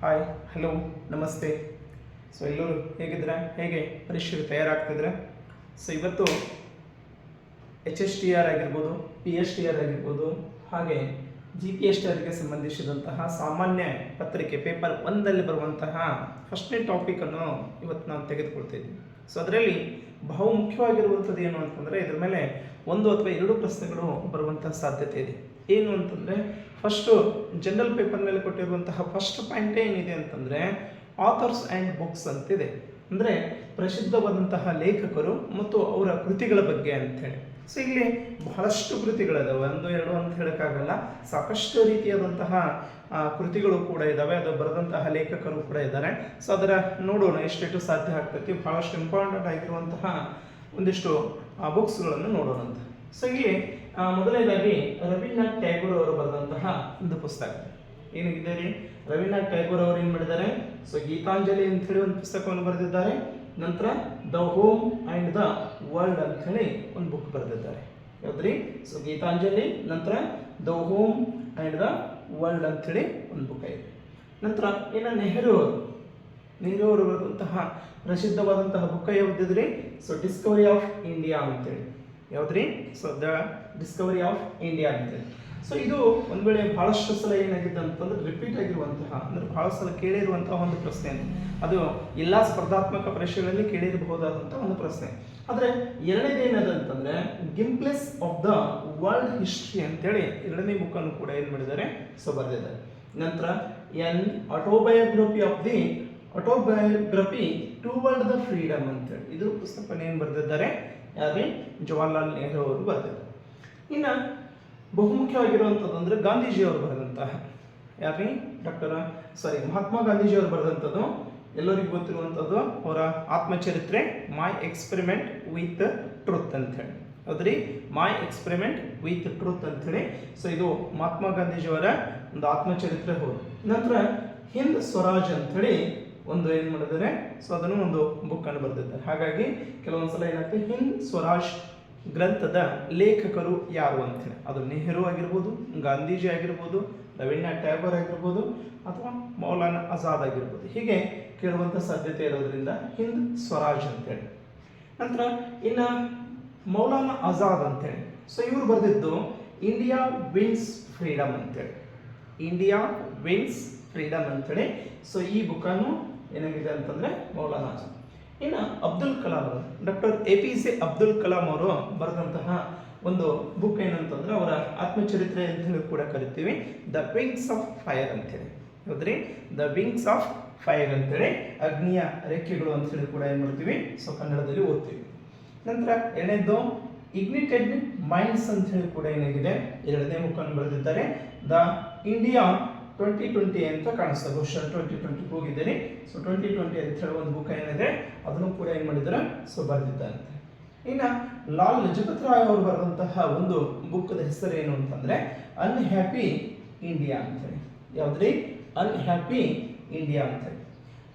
Hi, hello, ನಮಸ್ತೆ. So ಎಲ್ಲರೂ ಹೇಗಿದ್ದೀರಾ? ಹೇಗೆ ಪರೀಕ್ಷೆಗೆ ತಯಾರಾಗ್ತಿದ್ರೆ? ಸೊ ಇವತ್ತು HSTR ಆಗಿರ್ಬೋದು, PSTR ಆಗಿರ್ಬೋದು, ಹಾಗೆ GPSTRಗೆ ಸಂಬಂಧಿಸಿದಂತಹ ಸಾಮಾನ್ಯ ಪತ್ರಿಕೆ ಪೇಪರ್ 1ರಲ್ಲಿ ಬರುವಂತಹ ಫಸ್ಟ್ನೇ ಟಾಪಿಕನ್ನು ಇವತ್ತು ನಾವು ತೆಗೆದುಕೊಳ್ತಿದ್ದೀವಿ. ಸೊ ಅದರಲ್ಲಿ ಬಹುಮುಖ್ಯವಾಗಿರುವಂಥದ್ದು ಏನು ಅಂತಂದರೆ, ಇದರ ಮೇಲೆ ಒಂದು ಅಥವಾ ಎರಡು ಪ್ರಶ್ನೆಗಳು ಬರುವಂತಹ ಸಾಧ್ಯತೆ ಇದೆ. ಏನು ಅಂತಂದರೆ, ಫಸ್ಟು ಜನರಲ್ ಪೇಪರ್ನಲ್ಲಿ ಕೊಟ್ಟಿರುವಂತಹ ಫಸ್ಟ್ ಪಾಯಿಂಟ್ ಏನಿದೆ ಅಂತಂದರೆ ಆಥರ್ಸ್ ಆ್ಯಂಡ್ ಬುಕ್ಸ್ ಅಂತಿದೆ. ಅಂದರೆ ಪ್ರಸಿದ್ಧವಾದಂತಹ ಲೇಖಕರು ಮತ್ತು ಅವರ ಕೃತಿಗಳ ಬಗ್ಗೆ ಅಂಥೇಳಿ. ಸೊ ಇಲ್ಲಿ ಬಹಳಷ್ಟು ಕೃತಿಗಳಿದಾವೆ, ಒಂದು ಎರಡು ಅಂತ ಹೇಳೋಕ್ಕಾಗಲ್ಲ, ಸಾಕಷ್ಟು ರೀತಿಯಾದಂತಹ ಕೃತಿಗಳು ಕೂಡ ಇದ್ದಾವೆ, ಅದು ಬರೆದಂತಹ ಲೇಖಕರು ಕೂಡ ಇದ್ದಾರೆ. ಸೊ ಅದರ ನೋಡೋಣ ಎಷ್ಟೆಷ್ಟು ಸಾಧ್ಯ ಆಗ್ತೈತಿ. ಬಹಳಷ್ಟು ಇಂಪಾರ್ಟೆಂಟ್ ಆಗಿರುವಂತಹ ಒಂದಿಷ್ಟು ಬುಕ್ಸ್ಗಳನ್ನು ನೋಡೋಣ ಅಂತ. ಸೊ ಇಲ್ಲಿ ಮೊದಲನೇದಾಗಿ ರವೀಂದ್ರನಾಥ್ ಟ್ಯಾಗೋರ್ ಅವರು ಬರೆದಂತಹ ಒಂದು ಪುಸ್ತಕ ಏನಿದೆ ರೀ. ರವೀಂದ್ರನಾಥ್ ಟ್ಯಾಗೋರ್ ಅವರು ಏನು ಮಾಡಿದ್ದಾರೆ? ಸೊ ಗೀತಾಂಜಲಿ ಅಂತ ಹೇಳಿ ಒಂದು ಪುಸ್ತಕವನ್ನು ಬರೆದಿದ್ದಾರೆ. ನಂತರ the home and the world ಅಂತ ಹೇಳಿ ಒಂದು ಬುಕ್ ಬರೆದಿದ್ದಾರೆ. ಯಾವ್ದ್ರಿ? ಸೊ ಗೀತಾಂಜಲಿ, ನಂತರ the home and the world ಅಂಥೇಳಿ ಒಂದು ಬುಕ್ ಇದೆ. ನಂತರ ಇನ್ನು ನೆಹರು ಅವರು ಬರೆದಂತಹ ಪ್ರಸಿದ್ಧವಾದಂತಹ ಬುಕ್ ಯಾವುದಿದ್ರಿ? ಸೊ ಡಿಸ್ಕವರಿ ಆಫ್ ಇಂಡಿಯಾ ಅಂತೇಳಿ. ಯಾವುದ್ರಿ? So the discovery of India ಅಂತೇಳಿ. ಸೊ ಇದು ಒಂದು ವೇಳೆ ಬಹಳಷ್ಟು ಸಲ ಏನಾಗಿದೆ ಅಂತಂದ್ರೆ ರಿಪೀಟ್ ಆಗಿರುವಂತಹ, ಅಂದರೆ ಬಹಳ ಸಲ ಕೇಳಿರುವಂತಹ ಒಂದು ಪ್ರಶ್ನೆ ಅಂತ. ಅದು ಎಲ್ಲ ಸ್ಪರ್ಧಾತ್ಮಕ ಪರೀಕ್ಷೆಗಳಲ್ಲಿ ಕೇಳಿರಬಹುದಾದಂತಹ ಒಂದು ಪ್ರಶ್ನೆ. ಆದರೆ ಎರಡನೇದು ಏನದ ಅಂತಂದ್ರೆ glimpses of the world history ಅಂತೇಳಿ ಎರಡನೇ ಬುಕ್ಕನ್ನು ಕೂಡ ಏನು ಮಾಡಿದ್ದಾರೆ? ಸೊ ಬರೆದಿದ್ದಾರೆ. ನಂತರ an autobiography toward the freedom ಅಂತೇಳಿ ಇದು ಪುಸ್ತಕವನ್ನು ಏನು ಬರೆದಿದ್ದಾರೆ? ಯಾರೇ? ಜವಾಹರ್ಲಾಲ್ ನೆಹರು ಅವರು ಬರೆದಿದ್ದಾರೆ. ಇನ್ನು ಬಹುಮುಖ್ಯವಾಗಿರುವಂಥದ್ದು ಅಂದರೆ ಗಾಂಧೀಜಿಯವರು ಬರೆದಂತಹ, ಯಾರೇ? ಮಹಾತ್ಮ ಗಾಂಧೀಜಿಯವರು ಬರೆದಂಥದ್ದು ಎಲ್ಲರಿಗೂ ಗೊತ್ತಿರುವಂಥದ್ದು ಅವರ ಆತ್ಮಚರಿತ್ರೆ ಮೈ ಎಕ್ಸ್ಪೆರಿಮೆಂಟ್ ವಿತ್ ಟ್ರೂತ್ ಅಂತೇಳಿ. ಹೌದ್ರಿ? ಮೈ ಎಕ್ಸ್ಪೆರಿಮೆಂಟ್ ವಿತ್ ಟ್ರೂತ್ ಅಂತೇಳಿ. ಸೊ ಇದು ಮಹಾತ್ಮ ಗಾಂಧೀಜಿಯವರ ಒಂದು ಆತ್ಮಚರಿತ್ರೆ. ಹೌದು. ನಂತರ ಹಿಂದ್ ಸ್ವರಾಜ್ ಅಂಥೇಳಿ ಒಂದು ಏನು ಮಾಡಿದ್ದಾರೆ? ಸೊ ಅದನ್ನು ಒಂದು ಬುಕ್ಕನ್ನು ಬರೆದಿದ್ದಾರೆ. ಹಾಗಾಗಿ ಕೆಲವೊಂದ್ಸಲ ಏನಾಗ್ತದೆ, ಹಿಂದ್ ಸ್ವರಾಜ್ ಗ್ರಂಥದ ಲೇಖಕರು ಯಾರು ಅಂತೇಳಿ, ಅದು ನೆಹರು ಆಗಿರ್ಬೋದು, ಗಾಂಧೀಜಿ ಆಗಿರ್ಬೋದು, ರವೀಂದ್ರನಾಥ್ ಟ್ಯಾಗೋರ್ ಆಗಿರ್ಬೋದು, ಅಥವಾ ಮೌಲಾನಾ ಆಜಾದ್ ಆಗಿರ್ಬೋದು, ಹೀಗೆ ಕೇಳುವಂಥ ಸಾಧ್ಯತೆ ಇರೋದ್ರಿಂದ ಹಿಂದ್ ಸ್ವರಾಜ್ ಅಂತೇಳಿ. ನಂತರ ಇನ್ನು ಮೌಲಾನಾ ಆಜಾದ್ ಅಂತೇಳಿ, ಸೊ ಇವರು ಬರೆದಿದ್ದು ಇಂಡಿಯಾ ವಿನ್ಸ್ ಫ್ರೀಡಮ್ ಅಂತೇಳಿ. ಇಂಡಿಯಾ ವಿನ್ಸ್ ಫ್ರೀಡಮ್ ಅಂತೇಳಿ. ಸೊ ಈ ಬುಕ್ಕನ್ನು ಏನಾಗಿದೆ ಅಂತಂದರೆ ಮೌಲಾನಾ ಆಜಾದ್. ಇನ್ನು ಅಬ್ದುಲ್ ಕಲಾಂ ಅವರು, ಡಾಕ್ಟರ್ APJ ಅಬ್ದುಲ್ ಕಲಾಂ ಅವರು ಬರೆದಂತಹ ಒಂದು ಬುಕ್ ಏನಂತಂದ್ರೆ ಅವರ ಆತ್ಮಚರಿತ್ರೆ ಅಂತ ಹೇಳಿ ಕೂಡ ಕರಿತೀವಿ, ದ ವಿಂಗ್ಸ್ ಆಫ್ ಫೈರ್ ಅಂತೇಳಿ. ಹೌದ್ರಿ? ದ ವಿಂಗ್ಸ್ ಆಫ್ ಫೈರ್ ಅಂತೇಳಿ, ಅಗ್ನಿಯ ರೆಕ್ಕೆಗಳು ಅಂತೇಳಿ ಕೂಡ ಏನು ಮಾಡ್ತೀವಿ? ಸೊ ಕನ್ನಡದಲ್ಲಿ ಓದ್ತೀವಿ. ನಂತರ ಎರಡನೇದು ಇಗ್ನಿಟೆಡ್ ಮೈಂಡ್ಸ್ ಅಂತ ಹೇಳಿ ಕೂಡ ಏನಾಗಿದೆ? ಎರಡನೇ ಬುಕ್ಕನ್ನು ಬರೆದಿದ್ದಾರೆ. ದ ಇಂಡಿಯಾ 2020 ಅಂತ ಕಾಣಿಸ್ತದೆ. ಬಹುಶಃ 2020 ಹೋಗಿದ್ದೇನೆ. ಸೊ 2020 ಅಂತ ಹೇಳಿ ಒಂದು ಬುಕ್ ಏನಿದೆ ಅದನ್ನು ಕೂಡ ಏನು ಮಾಡಿದ್ದಾರೆ? ಸೊ ಬರೆದಿದ್ದಾರೆ. ಇನ್ನು ಲಾಲ್ ಲಜಪತ್ ರಾಯ್ ಅವರು ಬರೆದಂತಹ ಒಂದು ಬುಕ್ದ ಹೆಸರು ಏನು ಅಂತಂದ್ರೆ ಅನ್ಹ್ಯಾಪಿ ಇಂಡಿಯಾ ಅಂತೇಳಿ. ಯಾವುದ್ರಿ? ಅನ್ಹ್ಯಾಪಿ ಇಂಡಿಯಾ ಅಂತೇಳಿ.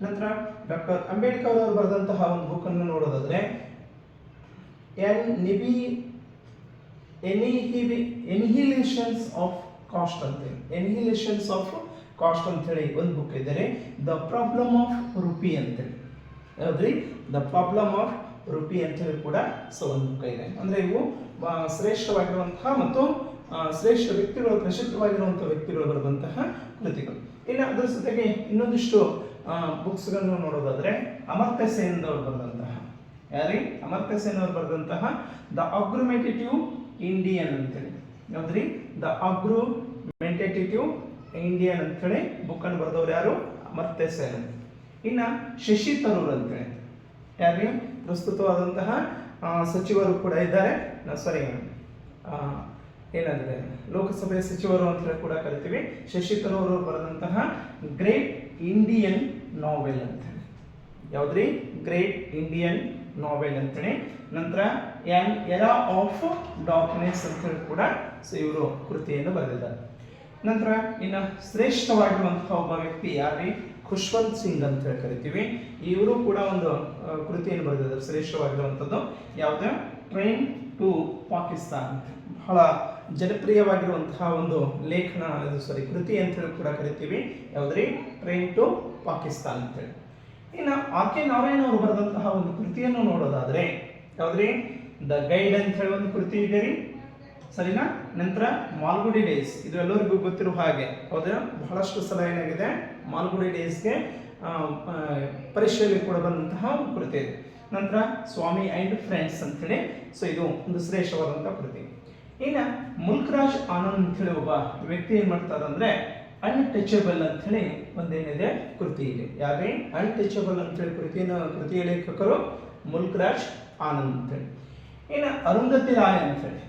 ನಂತರ ಡಾಕ್ಟರ್ ಅಂಬೇಡ್ಕರ್ ಅವರು ಬರೆದಂತಹ ಒಂದು ಬುಕ್ಕನ್ನು ನೋಡೋದಾದ್ರೆ ಎನಿಹಿಲೇಷನ್ಸ್ ಆಫ್ ಕಾಸ್ಟ್ ಅಂತೇಳಿ, ಎನಿಹಿಲೇಷನ್ಸ್ ಆಫ್ ಕಾಸ್ಟ್ ಅಂತೇಳಿ ಒಂದು ಬುಕ್ ಇದ್ದಾರೆ. ದ ಪ್ರಾಬ್ಲಮ್ ಆಫ್ ರುಪಿ ಅಂತೇಳಿ. ಯಾವ್ದ್ರಿ? ದ ಪ್ರಾಬ್ಲಮ್ ಆಫ್ ರುಪಿ ಅಂತೇಳಿ ಕೂಡ ಸೊ ಒಂದು ಬುಕ್ ಇದೆ. ಅಂದರೆ ಇವು ಶ್ರೇಷ್ಠವಾಗಿರುವಂತಹ ಮತ್ತು ಶ್ರೇಷ್ಠ ವ್ಯಕ್ತಿಗಳು, ಪ್ರಸಿದ್ಧವಾಗಿರುವಂತಹ ವ್ಯಕ್ತಿಗಳು ಬರೆದಂತಹ ಕೃತಿಗಳು. ಇನ್ನು ಅದರ ಜೊತೆಗೆ ಇನ್ನೊಂದಿಷ್ಟು ಬುಕ್ಸ್ಗಳನ್ನು ನೋಡೋದಾದ್ರೆ ಅಮರ್ತ್ಯ ಸೇನ್ ಅವರು ಬರೆದಂತಹ, ಯಾರೇ? ಅಮರ್ತ್ಯ ಸೇನ್ ಅವರು ಬರೆದಂತಹ ದ ಆರ್ಗ್ಯುಮೆಂಟೇಟಿವ್ ಇಂಡಿಯನ್ ಅಂತೇಳಿ. ಯಾವ್ದ್ರಿ? ದ ಆರ್ಗ್ಯುಮೆಂಟೇಟಿವ್ ಇಂಡಿಯನ್ ಅಂತೇಳಿ ಬುಕ್ಕನ್ನು ಬರೆದವ್ರು ಯಾರು? ಅಮರ್ತ್ಯ ಸೇನ್. ಇನ್ನು ಶಶಿ ತರೂರ್ ಅಂತೇಳಿ, ಯಾರೇ? ಪ್ರಸ್ತುತವಾದಂತಹ ಸಚಿವರು ಕೂಡ ಇದ್ದಾರೆ. ಏನಂದ್ರೆ ಲೋಕಸಭೆಯ ಸಚಿವರು ಅಂತ ಕೂಡ ಕರಿತೀವಿ. ಶಶಿ ತರೂರ್ ಅವರು ಬರೆದಂತಹ ಗ್ರೇಟ್ ಇಂಡಿಯನ್ ನಾವೆಲ್ ಅಂತೇಳಿ. ಯಾವ್ದ್ರಿ? ಗ್ರೇಟ್ ಇಂಡಿಯನ್ ನಾವೆಲ್ ಅಂತೇಳಿ. ನಂತರ ಆನ್ ಎರಾ ಆಫ್ ಡಾರ್ಕ್ನೆಸ್ ಅಂತೇಳಿ ಕೂಡ ಸೊ ಇವರು ಕೃತಿಯನ್ನು ಬರೆದಿದ್ದಾರೆ. ನಂತರ ಇನ್ನು ಶ್ರೇಷ್ಠವಾಗಿರುವಂತಹ ಒಬ್ಬ ವ್ಯಕ್ತಿ ಯಾರೇ? ಖುಷ್ವಂತ್ ಸಿಂಗ್ ಅಂತ ಹೇಳಿ ಕರಿತೀವಿ. ಇವರು ಕೂಡ ಒಂದು ಕೃತಿಯನ್ನು ಬರೆದಿದ್ದಾರೆ ಶ್ರೇಷ್ಠವಾಗಿರುವಂಥದ್ದು. ಯಾವುದು? Train to Pakistan. ಬಹಳ ಜನಪ್ರಿಯವಾಗಿರುವಂತಹ ಒಂದು ಲೇಖನ ಕೃತಿ ಅಂತ ಹೇಳಿ ಕೂಡ ಕರಿತೀವಿ. ಯಾವುದ್ರಿ? ಟ್ರೈನ್ ಟು ಪಾಕಿಸ್ತಾನ್ ಅಂತೇಳಿ. ಇನ್ನು ಆರ್ ಕೆ ನಾರಾಯಣ ಅವರು ಬರೆದಂತಹ ಒಂದು ಕೃತಿಯನ್ನು ನೋಡೋದಾದ್ರೆ ಯಾವುದ್ರಿ? ದ ಗೈಡ್ ಅಂತ ಹೇಳಿ ಒಂದು ಕೃತಿ ಇದೆ ರೀ, ಸರಿನಾ? ನಂತರ ಮಾಲ್ಗುಡಿ ಡೇಸ್, ಇದು ಎಲ್ಲರಿಗೂ ಗೊತ್ತಿರುವ ಹಾಗೆ, ಹೌದಾ? ಬಹಳಷ್ಟು ಸಲ ಏನಾಗಿದೆ, ಮಾಲ್ಗುಡಿ ಡೇಸ್ಗೆ ಪರೀಕ್ಷೆಯಲ್ಲಿ ಕೂಡ ಬಂದಂತಹ ಒಂದು ಕೃತಿ ಇದೆ. ನಂತರ ಸ್ವಾಮಿ ಅಂಡ್ ಫ್ರೆಂಡ್ಸ್ ಅಂತೇಳಿ, ಸೊ ಇದು ಒಂದು ಶ್ರೇಷ್ಠವಾದಂತಹ ಕೃತಿ. ಇನ್ನು ಮುಲ್ಕ್ರಾಜ್ ಆನಂದ್ ಅಂತೇಳಿ ಒಬ್ಬ ವ್ಯಕ್ತಿ ಏನ್ ಮಾಡ್ತಾರೆ ಅಂದ್ರೆ ಅನ್ಟಚಬಲ್ ಅಂತ ಹೇಳಿ ಒಂದೇನಿದೆ ಕೃತಿ ಇದೆ. ಯಾಕೆ ಅನ್ಟಚಬಲ್ ಅಂತ ಹೇಳಿ ಕೃತಿಯ ಲೇಖಕರು ಮುಲ್ಕ್ರಾಜ್ ಆನಂದ್ ಅಂತೇಳಿ. ಇನ್ನು ಅರುಂಧತಿ ರಾಯ್ ಅಂತ ಹೇಳಿ,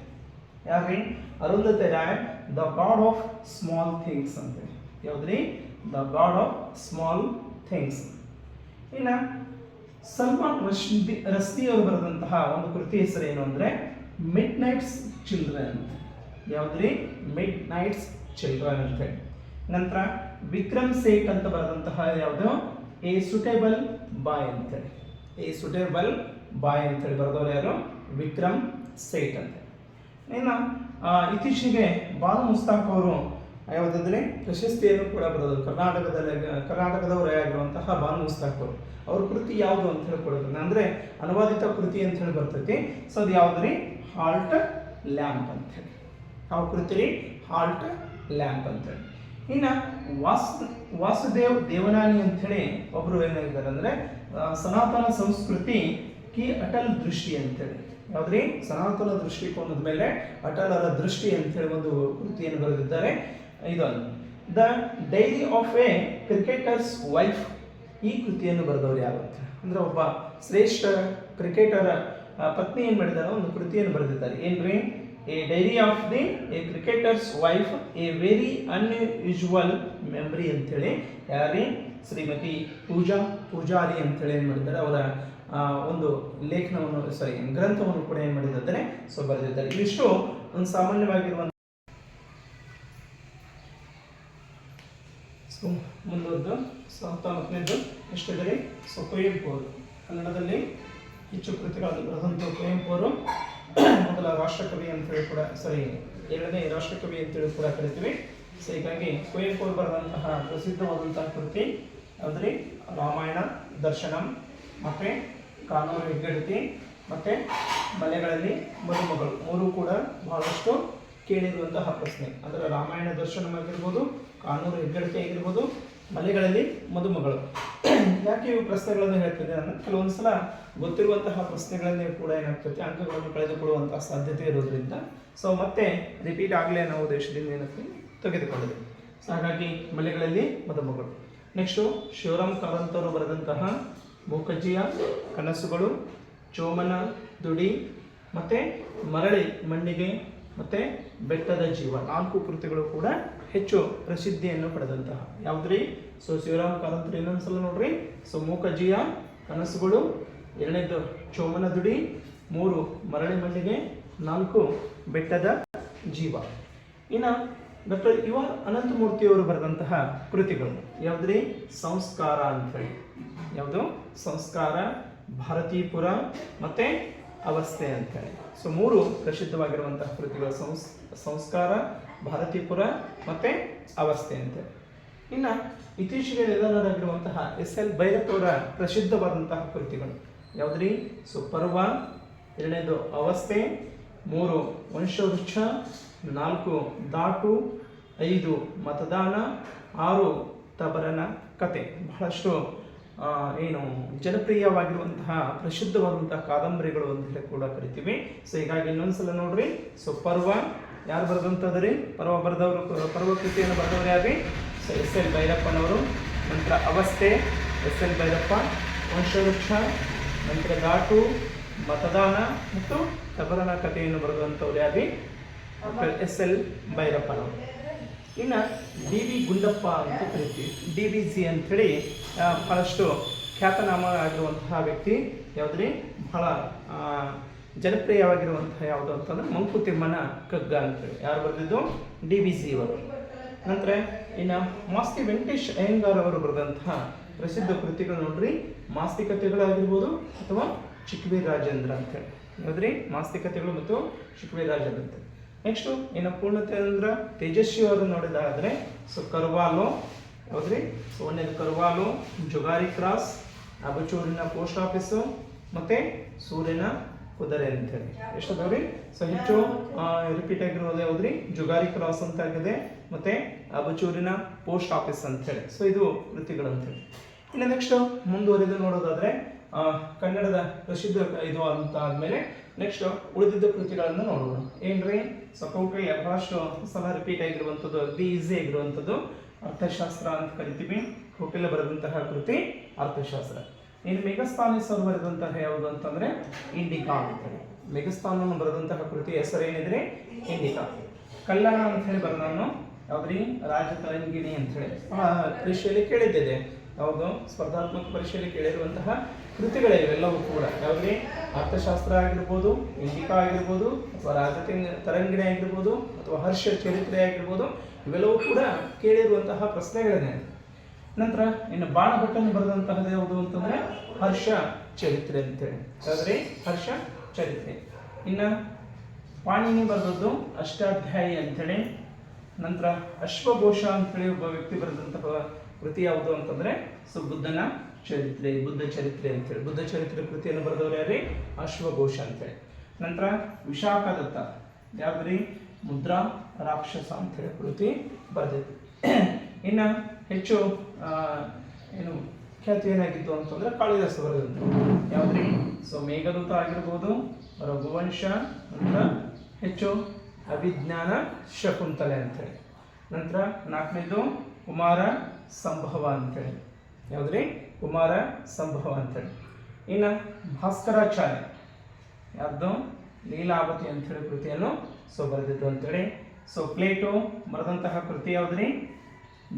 ಯಾಕೆ Arundhati Roy the god of small things ಅಂತೇಳಿ. ಯಾವ್ದ್ರಿ? The god of small things. ಇನ್ನು ಸಲ್ಮಾನ್ ರಶ್ದಿ ಅವರು ಬರೆದಂತಹ ಒಂದು ಕೃತಿ ಹೆಸರು ಏನು ಅಂದ್ರೆ ಮಿಡ್ ನೈಟ್ಸ್ ಚಿಲ್ಡ್ರನ್. ಯಾವ್ದ್ರಿ? ಮಿಡ್ ನೈಟ್ಸ್ ಚಿಲ್ಡ್ರನ್ ಅಂತ ಹೇಳಿ. ನಂತರ ವಿಕ್ರಮ್ ಸೇಠ್ ಅಂತ ಬರೆದಂತಹ ಯಾವುದು? ಎ ಸುಟೇಬಲ್ ಬಾಯ್ ಅಂತೇಳಿ. ಎ ಸುಟೇಬಲ್ ಬಾಯ್ ಅಂತೇಳಿ ಬರೆದವರು ಯಾರು? ವಿಕ್ರಮ್ ಸೇಠ್ ಅಂತ. ಇನ್ನು ಇತ್ತೀಚೆಗೆ ಬಾನು ಮುಸ್ತಾಕ್ ಅವರು ಯಾವುದಾದ್ರೆ ಪ್ರಶಸ್ತಿಯನ್ನು ಕೂಡ ಬರೆದರು. ಕರ್ನಾಟಕದವರೇ ಆಗಿರುವಂತಹ ಬಾನು ಮುಸ್ತಾಕ್ ಅವರು, ಅವ್ರ ಕೃತಿ ಯಾವುದು ಅಂತ ಹೇಳಿ ಕೊಡೋದು ಅಂದ್ರೆ ಅನುವಾದಿತ ಕೃತಿ ಅಂತ ಹೇಳಿ ಬರ್ತೈತಿ. ಸೊ ಅದು ಯಾವ್ದ್ರಿ? ಹಾಲ್ಟ್ ಲ್ಯಾಂಪ್ ಅಂತ ಹೇಳಿ. ಯಾವ ಕೃತಿ ರೀ? ಹಾಲ್ಟ್ ಲ್ಯಾಂಪ್ ಅಂತ ಹೇಳಿ. ಇನ್ನು ವಾಸುದೇವ್ ದೇವನಾನಿ ಅಂತ ಹೇಳಿ ಒಬ್ರು ಏನಾಗಿದ್ದಾರೆ ಅಂದ್ರೆ ಸನಾತನ ಸಂಸ್ಕೃತಿ ಕಿ ಅಟಲ್ ದೃಷ್ಟಿ ಅಂತೇಳಿ. ಯಾವ್ದ್ರಿ? ಸನಾತನ ದೃಷ್ಟಿಕೋನದ ಮೇಲೆ ಅಟಲರ ದೃಷ್ಟಿ ಅಂತ ಹೇಳಿ ಒಂದು ಕೃತಿಯನ್ನು ಬರೆದಿದ್ದಾರೆ. ಇದೊಂದು the dairy of A cricketers wife. ಈ ಕೃತಿಯನ್ನು ಬರೆದವರು ಯಾರು ಅಂತ ಅಂದ್ರೆ ಒಬ್ಬ ಶ್ರೇಷ್ಠ ಕ್ರಿಕೆಟರ್ ಪತ್ನಿ ಏನ್ ಮಾಡಿದಾರೆ, ಒಂದು ಕೃತಿಯನ್ನು ಬರೆದಿದ್ದಾರೆ. ಏನ್ರಿ? A dairy of the A cricketers wife A very unusual memory ಅಂತೇಳಿ. ಯಾರಿ? ಶ್ರೀಮತಿ ಪೂಜಾರಿ ಅಂತೇಳಿ ಏನ್ ಮಾಡಿದ್ದಾರೆ, ಅವರ ಒಂದು ಲೇಖನವನ್ನು ಗ್ರಂಥವನ್ನು ಕೂಡ ಏನ್ ಮಾಡಿದ್ದಾರೆ, ಸೊ ಬರೆದಿದ್ದಾರೆ. ಇವಿಷ್ಟು ಒಂದು ಸಾಮಾನ್ಯವಾಗಿರುವಂತ. ಮುಂದುವರೆದು 19ನೇದು ಎಷ್ಟಿದೆ? ಸೊ ಕುವೆಂಪು ಅವರು ಕನ್ನಡದಲ್ಲಿ ಹೆಚ್ಚು ಕೃತಿಗಳನ್ನು ಬರೆದಂಥ ಕುವೆಂಪು ಅವರು ಮೊದಲ ರಾಷ್ಟ್ರಕವಿ ಅಂತೇಳಿ ಕೂಡ ಎರಡನೇ ರಾಷ್ಟ್ರಕವಿ ಅಂತೇಳಿ ಕೂಡ ಕರಿತೀವಿ. ಸೊ ಹೀಗಾಗಿ ಕುವೆಂಪು ಅವರು ಬರೆದಂತಹ ಪ್ರಸಿದ್ಧವಾದಂತಹ ಕೃತಿ ಯಾವುದ್ರಿ? ರಾಮಾಯಣ ದರ್ಶನಂ, ಮತ್ತೆ ಕಾನೂರು ಹೆಗ್ಗಡತಿ, ಮತ್ತೆ ಮಲೆಗಳಲ್ಲಿ ಮದುಮಗಳು. ಮೂರು ಕೂಡ ಬಹಳಷ್ಟು ಕೇಳಿರುವಂತಹ ಪ್ರಶ್ನೆ. ಅಂದ್ರೆ ರಾಮಾಯಣ ದರ್ಶನಂ ಆಗಿರ್ಬೋದು, ಕಾನೂರು ಹೆಗ್ಗಡತಿ ಆಗಿರ್ಬೋದು, ಮಲೆಗಳಲ್ಲಿ ಮದುಮಗಳು. ಯಾಕೆ ಇವು ಪ್ರಶ್ನೆಗಳನ್ನು ಹೇಳ್ತಿದೆ ಅಂದ್ರೆ ಕೆಲವೊಂದ್ಸಲ ಗೊತ್ತಿರುವಂತಹ ಪ್ರಶ್ನೆಗಳನ್ನೇ ಕೂಡ ಏನಾಗ್ತೈತಿ ಅಂಕಗಳನ್ನು ಕಳೆದುಕೊಳ್ಳುವಂತಹ ಸಾಧ್ಯತೆ ಇರೋದ್ರಿಂದ ಸೊ ಮತ್ತೆ ರಿಪೀಟ್ ಆಗಲೇ ಅನ್ನೋ ಉದ್ದೇಶದಿಂದ ಏನಂತ ತೆಗೆದುಕೊಂಡಿದೆ. ಸೊ ಹಾಗಾಗಿ ಮಲೆಗಳಲ್ಲಿ ಮದುಮಗಳು. ನೆಕ್ಸ್ಟು ಶಿವರಾಮ್ ಕಾರಂತ್ ಅವರು ಬರೆದಂತಹ ಮೂಕಜ್ಜಿಯ ಕನಸುಗಳು, ಚೋಮನ ದುಡಿ, ಮತ್ತೆ ಮರಳಿ ಮಣ್ಣಿಗೆ, ಮತ್ತೆ ಬೆಟ್ಟದ ಜೀವ. 4 ಕೃತಿಗಳು ಕೂಡ ಹೆಚ್ಚು ಪ್ರಸಿದ್ಧಿಯನ್ನು ಪಡೆದಂತಹ. ಯಾವುದ್ರಿ? ಸೊ ಶಿವರಾಮ್ ಕಾರಂತ್ ಇನ್ನೊಂದ್ಸಲ ನೋಡ್ರಿ. ಸೊ ಮೂಕಜ್ಜಿಯ ಕನಸುಗಳು, 2ನೇದು ಚೋಮನ ದುಡಿ, 3 ಮರಳಿ ಮಣ್ಣಿಗೆ, 4 ಬೆಟ್ಟದ ಜೀವ. ಇನ್ನು ಡಾಕ್ಟರ್ ಯು ಆರ್ ಅನಂತಮೂರ್ತಿ ಅವರು ಬರೆದಂತಹ ಕೃತಿಗಳು ಯಾವುದ್ರಿ? ಸಂಸ್ಕಾರ ಅಂತೇಳಿ. ಯಾವುದು? ಸಂಸ್ಕಾರ, ಭಾರತೀಪುರ, ಮತ್ತೆ ಅವಸ್ಥೆ ಅಂತೇಳಿ. ಸೊ 3 ಪ್ರಸಿದ್ಧವಾಗಿರುವಂತಹ ಕೃತಿಗಳು ಸಂಸ್ಕಾರ, ಭಾರತೀಪುರ, ಮತ್ತೆ ಅವಸ್ಥೆ ಅಂತೇಳಿ. ಇನ್ನು ಇತ್ತೀಚೆಗೆ ನಿಧನರಾಗಿರುವಂತಹ SL ಭೈರಪ್ಪ ಅವರ ಪ್ರಸಿದ್ಧವಾದಂತಹ ಕೃತಿಗಳು ಯಾವುದ್ರಿ? ಸೊ ಪರ್ವ, 2ನೇದು ಅವಸ್ಥೆ, 3 ವಂಶವೃಕ್ಷ, 4 ದಾಟು, 5 ಮತದಾನ, 6 ತಬರನ ಕತೆ. ಬಹಳಷ್ಟು ಏನು ಜನಪ್ರಿಯವಾಗಿರುವಂತಹ ಪ್ರಸಿದ್ಧವಾದಂತಹ ಕಾದಂಬರಿಗಳು ಅಂತ ಹೇಳಿ ಕೂಡ ಕರಿತೀವಿ. ಸೊ ಹೀಗಾಗಿ ಇನ್ನೊಂದ್ಸಲ ನೋಡ್ರಿ. ಸೊ ಪರ್ವ ಯಾರು ಬರೆದಂಥದ್ರಿ? ಪರ್ವ ಕೃತಿಯನ್ನು ಬರೆದವರು ಯಾರು? So SL ಭೈರಪ್ಪನವರು. ನಂತರ ಅವಸ್ಥೆ SL ಭೈರಪ್ಪ, ವಂಶವೃಕ್ಷ, ನಂತರ ದಾಟು, ಮತದಾನ ಮತ್ತು ತಬರನ ಕಥೆಯನ್ನು ಬರೆದಂಥವ್ರು ಯಾರು? SL ಭೈರಪ್ಪನವರು. ಇನ್ನು DV ಗುಂಡಪ್ಪ ಅಂತ ಕರಿತೀವಿ. DVG ಅಂಥೇಳಿ ಬಹಳಷ್ಟು ಖ್ಯಾತನಾಮ ಆಗಿರುವಂತಹ ವ್ಯಕ್ತಿ. ಯಾವುದ್ರಿ? ಬಹಳ ಜನಪ್ರಿಯವಾಗಿರುವಂತಹ ಯಾವುದು ಅಂತಂದ್ರೆ ಮಂಕುತಿಮ್ಮನ ಕಗ್ಗ ಅಂತೇಳಿ. ಯಾರು ಬರೆದಿದ್ದು? DVG ಅವರು. ನಂತರ ಇನ್ನು ಮಾಸ್ತಿ ವೆಂಕಟೇಶ್ ಅಯ್ಯಂಗಾರ್ ಅವರು ಬರೆದಂತಹ ಪ್ರಸಿದ್ಧ ಕೃತಿಗಳು ನೋಡ್ರಿ. ಮಾಸ್ತಿಕತೆಗಳಾಗಿರ್ಬೋದು ಅಥವಾ ಚಿಕ್ವಿ ರಾಜೇಂದ್ರ ಅಂತೇಳಿ. ಯಾವುದ್ರಿ? ಮಾಸ್ತಿಕತೆಗಳು ಮತ್ತು ಚಿಕ್ವಿ ರಾಜೇಂದ್ರ ಅಂತ. ನೆಕ್ಸ್ಟು ಇನ್ನು ಪೂರ್ಣಚಂದ್ರ ತೇಜಸ್ವಿ ಅವರು ನೋಡಿದಾದ್ರೆ ಸೊ ಕರ್ವಾಲೋ ಹೌದ್ರಿ. ಸೊ ಒಂದೇದು ಕರ್ವಾಲೋ, ಜುಗಾರಿ ಕ್ರಾಸ್, ಅಬಚೂರಿನ ಪೋಸ್ಟ್ ಆಫೀಸು ಮತ್ತೆ ಸೂರ್ಯನ ಕುದುರೆ ಅಂತೇಳಿ ಎಷ್ಟು ಅದಾವ್ರಿ. ಸೊ ಹೆಚ್ಚು ರಿಪೀಟ್ ಆಗಿರೋದು ಯಾವ್ದ್ರಿ, ಜುಗಾರಿ ಕ್ರಾಸ್ ಅಂತ ಆಗಿದೆ ಮತ್ತೆ ಅಬಚೂರಿನ ಪೋಸ್ಟ್ ಆಫೀಸ್ ಅಂತ ಹೇಳಿ. ಸೊ ಇದು ಕೃತಿಗಳು ಅಂತೇಳಿ. ಇನ್ನು ನೆಕ್ಸ್ಟ್ ಮುಂದುವರೆದು ನೋಡೋದಾದ್ರೆ ಕನ್ನಡದ ಪ್ರಸಿದ್ಧ ಇದು ಅಂತ ಆದ್ಮೇಲೆ ನೆಕ್ಸ್ಟ್ ಉಳಿದಿದ್ದ ಕೃತಿಗಳನ್ನು ನೋಡೋಣ. ಏನ್ರಿ, ಸೊ ಕೌಟಿಲ್ಯ ಬಹಳಷ್ಟು ಸಲ ರಿಪೀಟ್ ಆಗಿರುವಂಥದ್ದು, ಅತಿ ಈಸಿ ಆಗಿರುವಂಥದ್ದು ಅರ್ಥಶಾಸ್ತ್ರ ಅಂತ ಕರಿತೀವಿ. ಕೌಟಿಲ್ಯ ಬರೆದಂತಹ ಕೃತಿ ಅರ್ಥಶಾಸ್ತ್ರ. ಇನ್ನು ಮೆಗಸ್ತಾನಿಸ್ ಅವರು ಬರೆದಂತಹ ಯಾವುದು ಅಂತಂದ್ರೆ ಇಂಡಿಕಾ ಅಂತೇಳಿ. ಮೆಗಸ್ತಾನನ್ನು ಬರೆದಂತಹ ಕೃತಿ ಹೆಸರೇನಿದ್ರೆ ಇಂಡಿಕಾ. ಕಲ್ಲಣ ಅಂತ ಹೇಳಿ ಬರೆದವನು ಯಾವ್ದ್ರಿ, ರಾಜತರಂಗಿಣಿ ಅಂತ ಹೇಳಿ ಪರೀಕ್ಷೆಯಲ್ಲಿ ಕೇಳಿದ್ದಿದೆ. ಯಾವುದು ಸ್ಪರ್ಧಾತ್ಮಕ ಪರೀಕ್ಷೆಯಲ್ಲಿ ಕೇಳಿರುವಂತಹ ಕೃತಿಗಳೇ ಇವೆಲ್ಲವೂ ಕೂಡ. ಯಾವ್ದ್ರಿ, ಅರ್ಥಶಾಸ್ತ್ರ ಆಗಿರ್ಬೋದು, ಇಂಡಿಕಾ ಆಗಿರ್ಬೋದು, ಅಥವಾ ತರಂಗಿಣಿ ಆಗಿರ್ಬೋದು, ಅಥವಾ ಹರ್ಷ ಚರಿತ್ರೆ ಆಗಿರ್ಬೋದು, ಇವೆಲ್ಲವೂ ಕೂಡ ಕೇಳಿರುವಂತಹ ಪ್ರಶ್ನೆಗಳಿದೆ. ನಂತರ ಇನ್ನು ಬಾಣಭಟ್ಟನು ಬರೆದಂತಹದ್ದು ಯಾವುದು ಅಂತಂದ್ರೆ ಹರ್ಷ ಚರಿತ್ರೆ ಅಂತೇಳಿ. ಯಾವ್ದ್ರಿ, ಹರ್ಷ ಚರಿತ್ರೆ. ಇನ್ನು ಪಾಣಿನಿ ಬರೆದದ್ದು ಅಷ್ಟಾಧ್ಯಾಯಿ ಅಂತೇಳಿ. ನಂತರ ಅಶ್ವಘೋಷ ಅಂತೇಳಿ ಒಬ್ಬ ವ್ಯಕ್ತಿ ಬರೆದಂತಹ ಕೃತಿ ಯಾವುದು ಅಂತಂದ್ರೆ ಸೊ ಬುದ್ಧನ ಚರಿತ್ರೆ, ಬುದ್ಧ ಚರಿತ್ರೆ ಅಂತೇಳಿ. ಬುದ್ಧ ಚರಿತ್ರೆ ಕೃತಿಯನ್ನು ಬರೆದವರು ಯಾರೇ, ಅಶ್ವಘೋಷ ಅಂತೇಳಿ. ನಂತರ ವಿಶಾಖದತ್ತ ಯಾವ್ದ್ರಿ, ಮುದ್ರಾ ರಾಕ್ಷಸ ಅಂತೇಳಿ ಕೃತಿ ಬರೆದಿತ್ತು. ಇನ್ನು ಹೆಚ್ಚು ಏನು ಖ್ಯಾತಿ ಏನಾಗಿತ್ತು ಅಂತಂದ್ರೆ ಕಾಳಿದಾಸ ಬರೆದಂತ ಯಾವ್ದ್ರಿ, ಸೊ ಮೇಘದೂತ ಆಗಿರ್ಬೋದು, ರಘುವಂಶ, ನಂತರ ಹೆಚ್ಚು ಅಭಿಜ್ಞಾನ ಶಕುಂತಲೆ ಅಂತೇಳಿ. ನಂತರ ನಾಲ್ಕನೇದು ಕುಮಾರ ಸಂಭವ ಅಂತೇಳಿ. ಯಾವ್ದ್ರಿ, ಕುಮಾರ ಸಂಭವ ಅಂತೇಳಿ. ಇನ್ನು ಭಾಸ್ಕರಾಚಾರ್ಯ ಯಾರ್ದು, ಲೀಲಾವತಿ ಅಂತೇಳಿ ಕೃತಿಯನ್ನು ಸೊ ಬರೆದಿದ್ದು ಅಂತೇಳಿ. ಸೊ ಪ್ಲೇಟೋ ಬರೆದಂತಹ ಕೃತಿ ಯಾವ್ದ್ರಿ,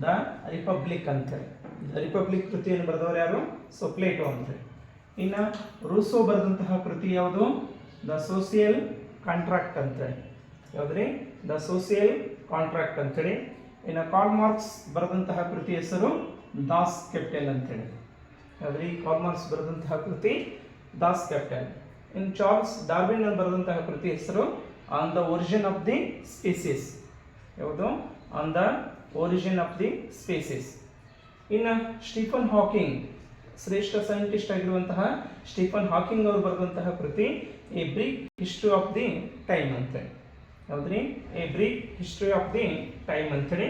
ದ ರಿಪಬ್ಲಿಕ್ ಅಂತೇಳಿ. ದ ರಿಪಬ್ಲಿಕ್ ಕೃತಿಯನ್ನು ಬರೆದವರು ಯಾರು, ಸೊ ಪ್ಲೇಟೋ ಅಂತೇಳಿ. ಇನ್ನು ರೂಸೋ ಬರೆದಂತಹ ಕೃತಿ ಯಾವುದು, ದ ಸೋಸಿಯಲ್ ಕಾಂಟ್ರಾಕ್ಟ್ ಅಂತೇಳಿ. ಯಾವ್ದ್ರಿ, ದ ಸೋಸಿಯಲ್ ಕಾಂಟ್ರಾಕ್ಟ್ ಅಂತೇಳಿ. ಇನ್ನು ಕಾರ್ಲ್ ಮಾರ್ಕ್ಸ್ ಬರೆದಂತಹ ಕೃತಿ ಹೆಸರು ದಾಸ್ ಕ್ಯಾಪಿಟಲ್ ಅಂತೇಳಿ. ಯಾವ್ದ್ರಿ, ಕಾರ್ಲ್ ಮಾರ್ಕ್ಸ್ ಬರೆದಂತಹ ಕೃತಿ ದಾಸ್ ಕ್ಯಾಪಿಟಲ್. ಇನ್ನು ಚಾರ್ಲ್ಸ್ ಡಾರ್ವಿನ್ ಬರೆದಂತಹ ಕೃತಿ ಹೆಸರು on the origin of the species. ಯಾವುದು, on the origin of the species. ಇನ್ನು ಸ್ಟೀಫನ್ ಹಾಕಿಂಗ್, ಶ್ರೇಷ್ಠ ಸೈಂಟಿಸ್ಟ್ ಆಗಿರುವಂತಹ ಸ್ಟೀಫನ್ ಹಾಕಿಂಗ್ ಅವರು ಬರೆದಂತಹ ಕೃತಿ a brief history of the time ಅಂತೇಳಿ. ಯಾವ್ದ್ರಿ, a brief history of the time ಅಂತೇಳಿ.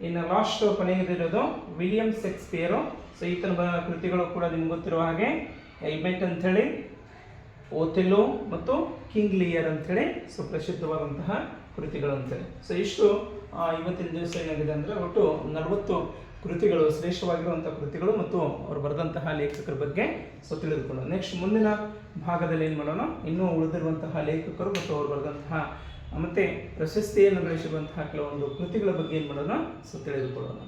ಇನ್ನು ಲಾಸ್ಟ್ ಕೊನೆಯದಿರೋದು ವಿಲಿಯಂ ಶೇಕ್ಸ್ಪಿಯರು. ಸೊ ಈತನ ಕೃತಿಗಳು ಕೂಡ ನಿಮ್ಗೆ ಗೊತ್ತಿರುವ ಹಾಗೆ ಎಲ್ಮೆಟ್ ಅಂಥೇಳಿ, ಓಥೆಲೋ ಮತ್ತು ಕಿಂಗ್ ಲಿಯರ್ ಅಂಥೇಳಿ ಸೊ ಪ್ರಸಿದ್ಧವಾದಂತಹ ಕೃತಿಗಳು ಅಂತೇಳಿ. ಸೊ ಇಷ್ಟು ಇವತ್ತಿನ ದಿವಸ ಏನಾಗಿದೆ ಅಂದರೆ ಒಟ್ಟು 40 ಕೃತಿಗಳು, ಶ್ರೇಷ್ಠವಾಗಿರುವಂಥ ಕೃತಿಗಳು ಮತ್ತು ಅವರು ಬರೆದಂತಹ ಲೇಖಕರ ಬಗ್ಗೆ ಸೊ ತಿಳಿದುಕೊಳ್ಳೋಣ. ನೆಕ್ಸ್ಟ್ ಮುಂದಿನ ಭಾಗದಲ್ಲಿ ಏನು ಮಾಡೋಣ, ಇನ್ನೂ ಉಳಿದಿರುವಂತಹ ಲೇಖಕರು ಮತ್ತು ಅವರು ಬರೆದಂತಹ ಮತ್ತು ಪ್ರಶಸ್ತಿಯನ್ನು ಗಳಿಸಿರುವಂತಹ ಕೆಲವೊಂದು ಕೃತಿಗಳ ಬಗ್ಗೆ ಏನು ಮಾಡೋಣ ಸೊ ತಿಳಿದುಕೊಳ್ಳೋಣ.